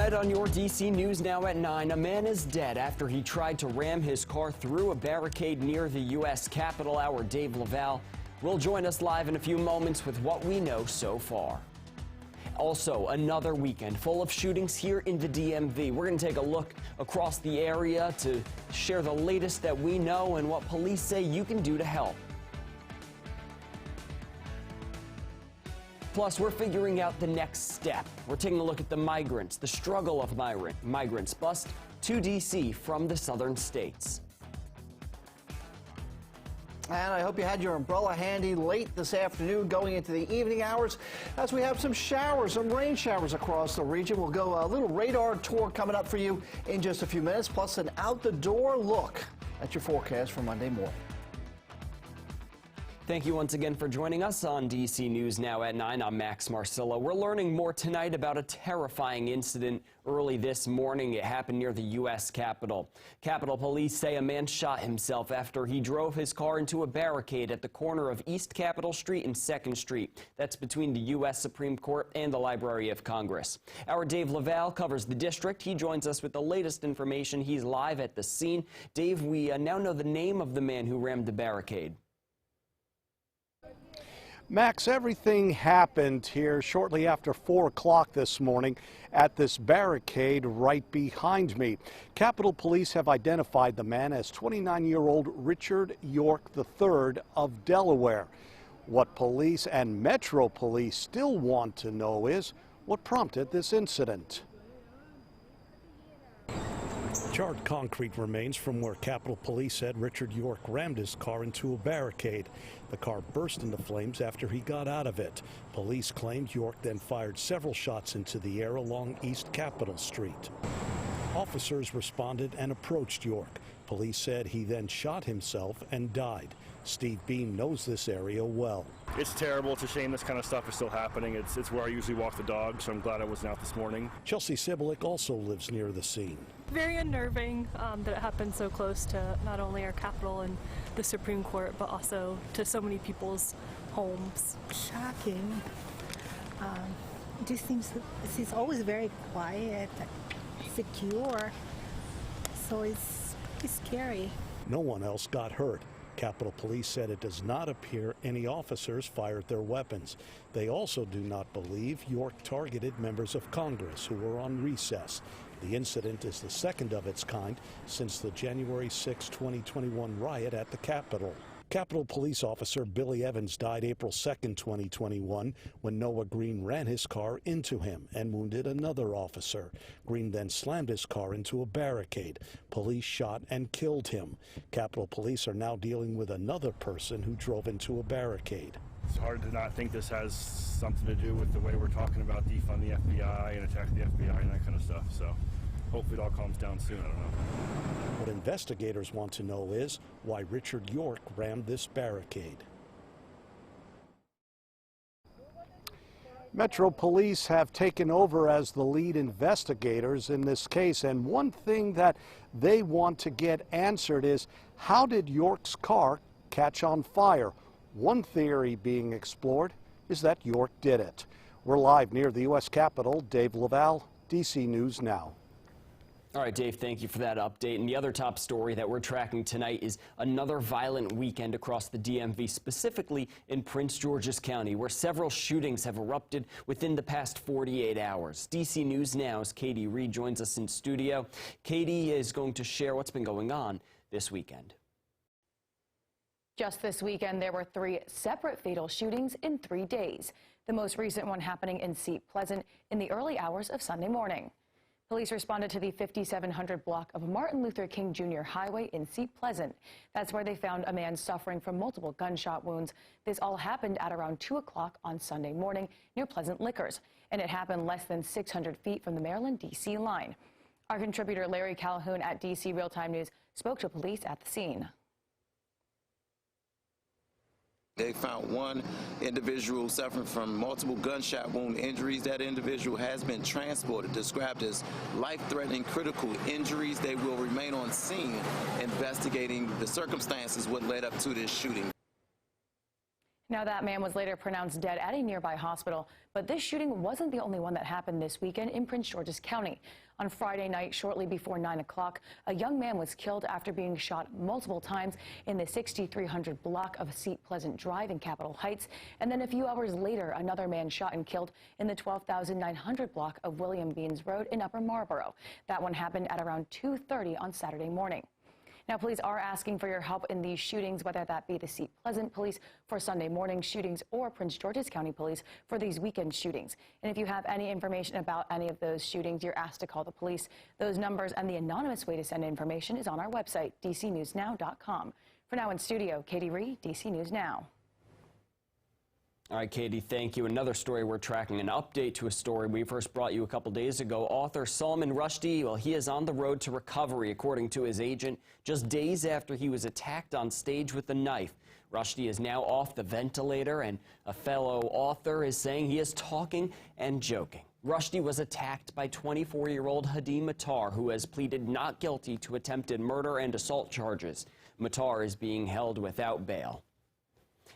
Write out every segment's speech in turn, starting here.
Tonight on your DC News Now at 9, a man is dead after he tried to ram his car through a barricade near the U.S. Capitol. Our Dave Laval will join us live in a few moments with what we know so far. Also, another weekend full of shootings here in the DMV. We're going to take a look across the area to share the latest that we know and what police say you can do to help. Plus, we're figuring out the next step. We're taking a look at the migrants, the struggle of migrants bust to D.C. from the southern states. And I hope you had your umbrella handy late this afternoon going into the evening hours as we have some showers, some rain showers across the region. We'll go a little radar tour coming up for you in just a few minutes, plus an out-the-door look at your forecast for Monday morning. Thank you once again for joining us on DC News Now at 9. I'm Max Marcillo. We're learning more tonight about a terrifying incident early this morning. It happened near the U.S. Capitol. Capitol Police say a man shot himself after he drove his car into a barricade at the corner of East Capitol Street and 2nd Street. That's between the U.S. Supreme Court and the Library of Congress. Our Dave Laval covers the district. He joins us with the latest information. He's live at the scene. Dave, we now know the name of the man who rammed the barricade. Max, everything happened here shortly after 4 o'clock this morning at this barricade right behind me. Capitol Police have identified the man as 29-year-old Richard York III of Delaware. What police and Metro Police still want to know is what prompted this incident. Charred concrete remains from where Capitol Police said Richard York rammed his car into a barricade. The car burst into flames after he got out of it. Police claimed York then fired several shots into the air along East Capitol Street. Officers responded and approached York. Police said he then shot himself and died. Steve Beam knows this area well. It's terrible. It's a shame this kind of stuff is still happening. It's where I usually walk the dog, so I'm glad I wasn't out this morning. Chelsea Sibilic also lives near the scene. Very unnerving that it happened so close to not only our Capitol and the Supreme Court, but also to so many people's homes. Shocking. This seems it's always very quiet, secure, so it's scary. No one else got hurt. Capitol Police said it does not appear any officers fired their weapons. They also do not believe York targeted members of Congress who were on recess. The incident is the second of its kind since the January 6, 2021 riot at the Capitol. Capitol Police Officer Billy Evans died April 2, 2021, when Noah Green ran his car into him and wounded another officer. Green then slammed his car into a barricade. Police shot and killed him. Capitol Police are now dealing with another person who drove into a barricade. It's hard to not think this has something to do with the way we're talking about defund the FBI and attack the FBI and that kind of stuff. So hopefully it all calms down soon. I don't know. What investigators want to know is why Richard York rammed this barricade. Metro Police have taken over as the lead investigators in this case, and one thing that they want to get answered is how did York's car catch on fire? One theory being explored is that York did it. We're live near the U.S. Capitol. Dave Laval, DC News Now. All right, Dave, thank you for that update. And the other top story that we're tracking tonight is another violent weekend across the DMV, specifically in Prince George's County, where several shootings have erupted within the past 48 hours. DC News Now's Katie Reed joins us in studio. Katie is going to share what's been going on this weekend. Just this weekend, there were 3 separate fatal shootings in 3 days. The most recent one happening in Seat Pleasant in the early hours of Sunday morning. Police responded to the 5700 block of Martin Luther King Jr. Highway in Seat Pleasant. That's where they found a man suffering from multiple gunshot wounds. This all happened at around 2 o'clock on Sunday morning near Pleasant Liquors, and it happened less than 600 feet from the Maryland-D.C. line. Our contributor Larry Calhoun at D.C. Real Time News spoke to police at the scene. They found one individual suffering from multiple gunshot wound injuries. That individual has been transported, described as life-threatening critical injuries. They will remain on scene investigating the circumstances what led up to this shooting. Now, that man was later pronounced dead at a nearby hospital, but this shooting wasn't the only one that happened this weekend in Prince George's County. On Friday night, shortly before 9 o'clock, a young man was killed after being shot multiple times in the 6300 block of Seat Pleasant Drive in Capitol Heights. And then a few hours later, another man shot and killed in the 12900 block of William Beans Road in Upper Marlboro. That one happened at around 2:30 on Saturday morning. Now, police are asking for your help in these shootings, whether that be the Seat Pleasant Police for Sunday morning shootings or Prince George's County Police for these weekend shootings. And if you have any information about any of those shootings, you're asked to call the police. Those numbers and the anonymous way to send information is on our website, dcnewsnow.com. For now in studio, Katie Ree, DC News Now. All right, Katie, thank you. Another story we're tracking, an update to a story we first brought you a couple days ago. Author Salman Rushdie, well, he is on the road to recovery, according to his agent, just days after he was attacked on stage with a knife. Rushdie is now off the ventilator, and a fellow author is saying he is talking and joking. Rushdie was attacked by 24-year-old Hadi Matar, who has pleaded not guilty to attempted murder and assault charges. Matar is being held without bail.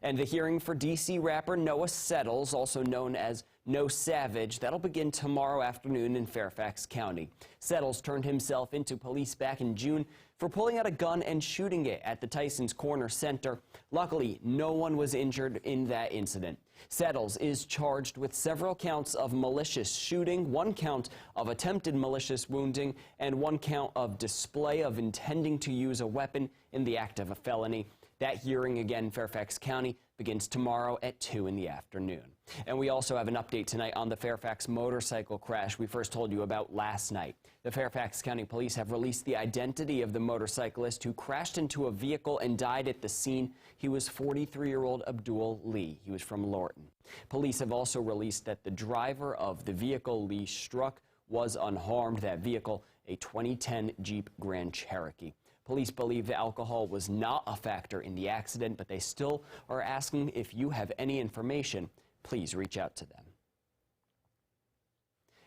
And the hearing for D.C. rapper Noah Settles, also known as No Savage, that'll begin tomorrow afternoon in Fairfax County. Settles turned himself into police back in June for pulling out a gun and shooting it at the Tysons Corner Center. Luckily, no one was injured in that incident. Settles is charged with several counts of malicious shooting, 1 count of attempted malicious wounding, and 1 count of display of intending to use a weapon in the act of a felony. That hearing, again, Fairfax County, begins tomorrow at 2 in the afternoon. And we also have an update tonight on the Fairfax motorcycle crash we first told you about last night. The Fairfax County Police have released the identity of the motorcyclist who crashed into a vehicle and died at the scene. He was 43-year-old Abdul Lee. He was from Lorton. Police have also released that the driver of the vehicle Lee struck was unharmed. That vehicle, a 2010 Jeep Grand Cherokee. Police believe the alcohol was not a factor in the accident, but they still are asking if you have any information, please reach out to them.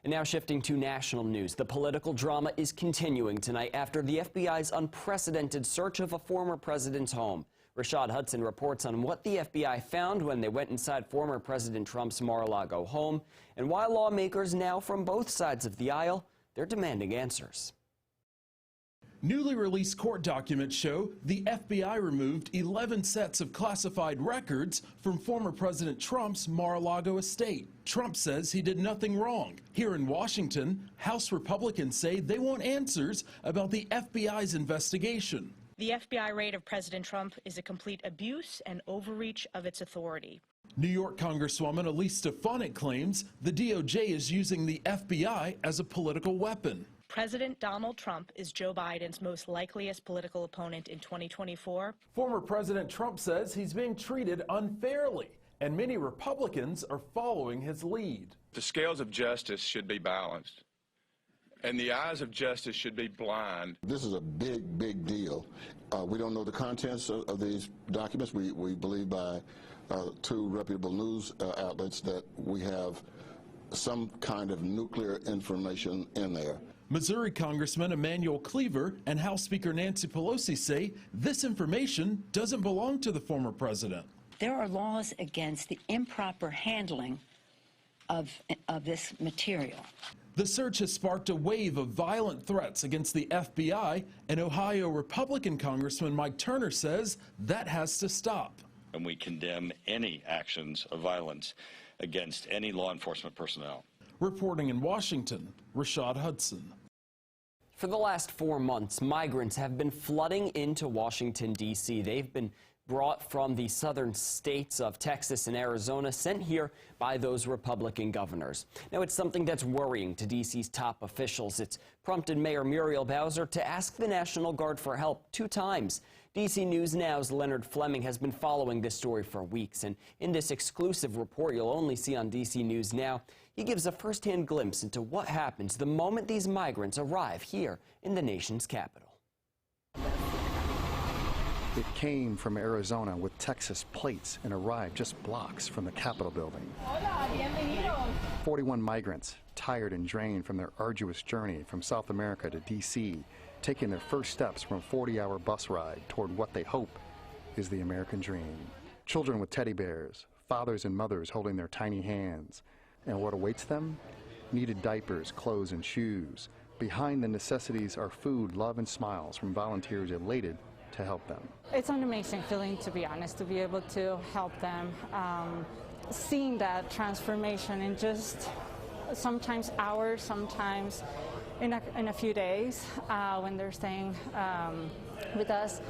And now shifting to national news. The political drama is continuing tonight after the FBI's unprecedented search of a former president's home. Rashad Hudson reports on what the FBI found when they went inside former President Trump's Mar-a-Lago home and why lawmakers now from both sides of the aisle, they're demanding answers. Newly released court documents show the FBI removed 11 sets of classified records from former President Trump's Mar-a-Lago estate. Trump says he did nothing wrong. Here in Washington, House Republicans say they want answers about the FBI's investigation. The FBI raid of President Trump is a complete abuse and overreach of its authority. New York Congresswoman Elise Stefanik claims the DOJ is using the FBI as a political weapon. President Donald Trump is Joe Biden's most likeliest political opponent in 2024. Former President Trump says he's being treated unfairly, and many Republicans are following his lead. The scales of justice should be balanced, and the eyes of justice should be blind. This is a big, big deal. We don't know the contents of these documents. We believe by 2 reputable news outlets that we have some kind of nuclear information in there. Missouri Congressman Emanuel Cleaver and House Speaker Nancy Pelosi say this information doesn't belong to the former president. There are laws against the improper handling of this material. The search has sparked a wave of violent threats against the FBI, and Ohio Republican Congressman Mike Turner says that has to stop. And we condemn any actions of violence against any law enforcement personnel. Reporting in Washington, Rashad Hudson. For the last 4 months, migrants have been flooding into Washington, D.C. They've been brought from the southern states of Texas and Arizona, sent here by those Republican governors. Now, it's something that's worrying to D.C.'s top officials. It's prompted Mayor Muriel Bowser to ask the National Guard for help 2 times. DC News Now's Leonard Fleming has been following this story for weeks, and in this exclusive report you'll only see on DC News Now, he gives a first-hand glimpse into what happens the moment these migrants arrive here in the nation's capital. It came from Arizona with Texas plates and arrived just blocks from the Capitol building. 41 migrants, tired and drained from their arduous journey from South America to D.C., taking their first steps from a 40-hour bus ride toward what they hope is the American dream. Children with teddy bears, fathers and mothers holding their tiny hands. And what awaits them? Needed diapers, clothes, and shoes. Behind the necessities are food, love, and smiles from volunteers elated to help them. It's an amazing feeling, to be honest, to be able to help them. Seeing that transformation in just sometimes hours, sometimes in a few days when they're staying with us.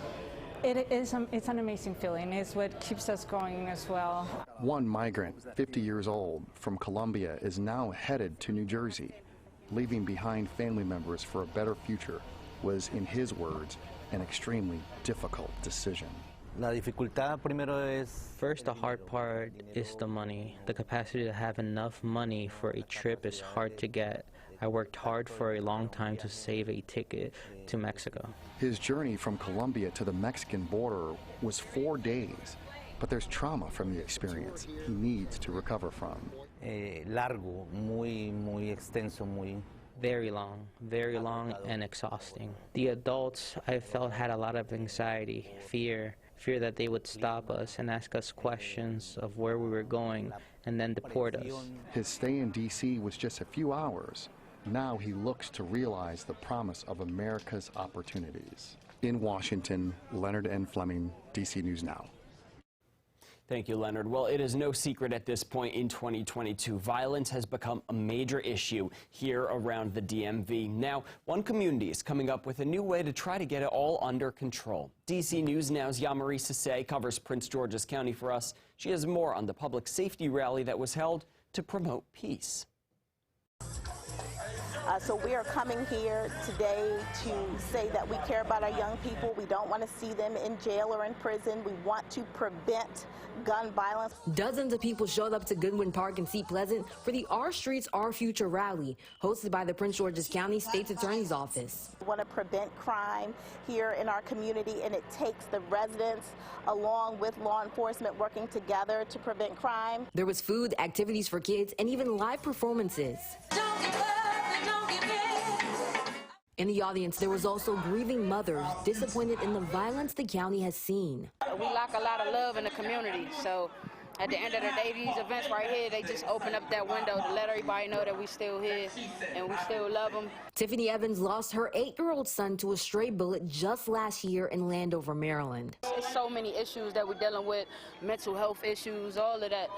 It's an amazing feeling. It's what keeps us going as well. One migrant, 50 years old, from Colombia is now headed to New Jersey. Leaving behind family members for a better future was, in his words, an extremely difficult decision. First, the hard part is the money. The capacity to have enough money for a trip is hard to get. I worked hard for a long time to save a ticket to Mexico. His journey from Colombia to the Mexican border was 4 days, but there's trauma from the experience he needs to recover from. Very long and exhausting. The adults, I felt, had a lot of anxiety, fear that they would stop us and ask us questions of where we were going and then deport us. His stay in D.C. was just a few hours. Now he looks to realize the promise of America's opportunities. In Washington, Leonard N. Fleming, D.C. News Now. Thank you, Leonard. Well, it is no secret at this point in 2022, violence has become a major issue here around the DMV. Now, one community is coming up with a new way to try to get it all under control. DC News Now's Yamari Sase covers Prince George's County for us. She has more on the public safety rally that was held to promote peace. So we are coming here today to say that we care about our young people. We don't want to see them in jail or in prison. We want to prevent gun violence. Dozens of people showed up to Goodwin Park in Seat Pleasant for the Our Streets, Our Future rally, hosted by the Prince George's County State's Attorney's Office. We want to prevent crime here in our community, and it takes the residents along with law enforcement working together to prevent crime. There was food, activities for kids, and even live performances. In the audience, there was also grieving mothers disappointed in the violence the county has seen. We lack a lot of love in the community, so at the end of the day, these events right here, they just open up that window to let everybody know that we still here and we still love them. Tiffany Evans lost her 8-year-old son to a stray bullet just last year in Landover, Maryland. There's so many issues that we're dealing with, mental health issues, all of that.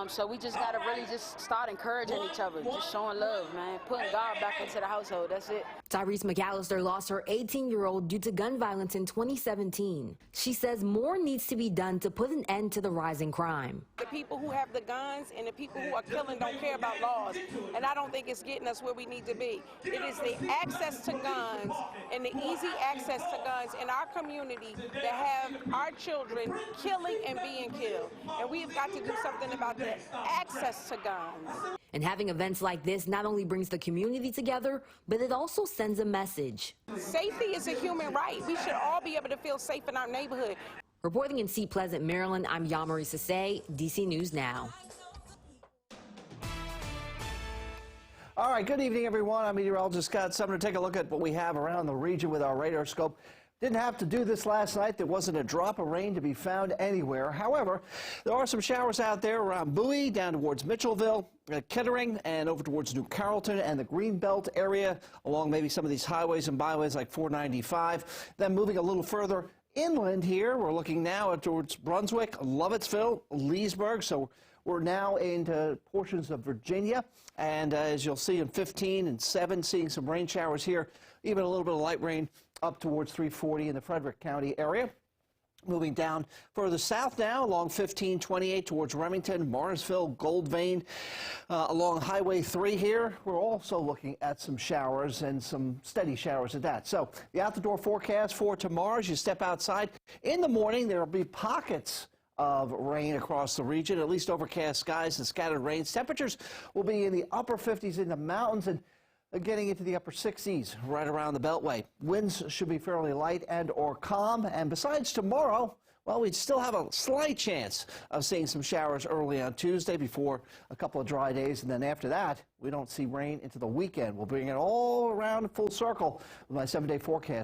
So we just got to really just start encouraging each other, just showing love, man, putting God back into the household, that's it. Tyrese McAllister lost her 18-year-old due to gun violence in 2017. She says more needs to be done to put an end to the rising crime. The people who have the guns and the people who are killing don't care about laws, and I don't think it's getting us where we need to be. It is the access to guns and the easy access to guns in our community that have our children killing and being killed, and we've got to do something about the access to guns. And having events like this not only brings the community together, but it also sends a message. Safety is a human right. We should all be able to feel safe in our neighborhood. Reporting in Seat Pleasant, Maryland, I'm Yamari Sase, DC News Now. All right, good evening, everyone. I'm meteorologist Scott Sumner. Take a look at what we have around the region with our radar scope. Didn't have to do this last night. There wasn't a drop of rain to be found anywhere. However, there are some showers out there around Bowie, down towards Mitchellville, Kettering, and over towards New Carrollton and the Greenbelt area, along maybe some of these highways and byways like 495. Then moving a little further inland here, we're looking now towards Brunswick, Lovettsville, Leesburg. So we're now into portions of Virginia. And as you'll see in 15 and 7, seeing some rain showers here, even a little bit of light rain up towards 340 in the Frederick County area. Moving down further south now along 1528 towards Remington, Morrisville, Goldvein, along Highway 3 here. We're also looking at some showers and some steady showers at that. So the out-the-door forecast for tomorrow as you step outside. In the morning, there will be pockets of rain across the region, at least overcast skies and scattered rains. Temperatures will be in the upper 50s in the mountains and getting into the upper 60s right around the Beltway. Winds should be fairly light and or calm. And besides tomorrow, well, we still have a slight chance of seeing some showers early on Tuesday before a couple of dry days. And then after that, we don't see rain into the weekend. We'll bring it all around full circle with my 7-day forecast.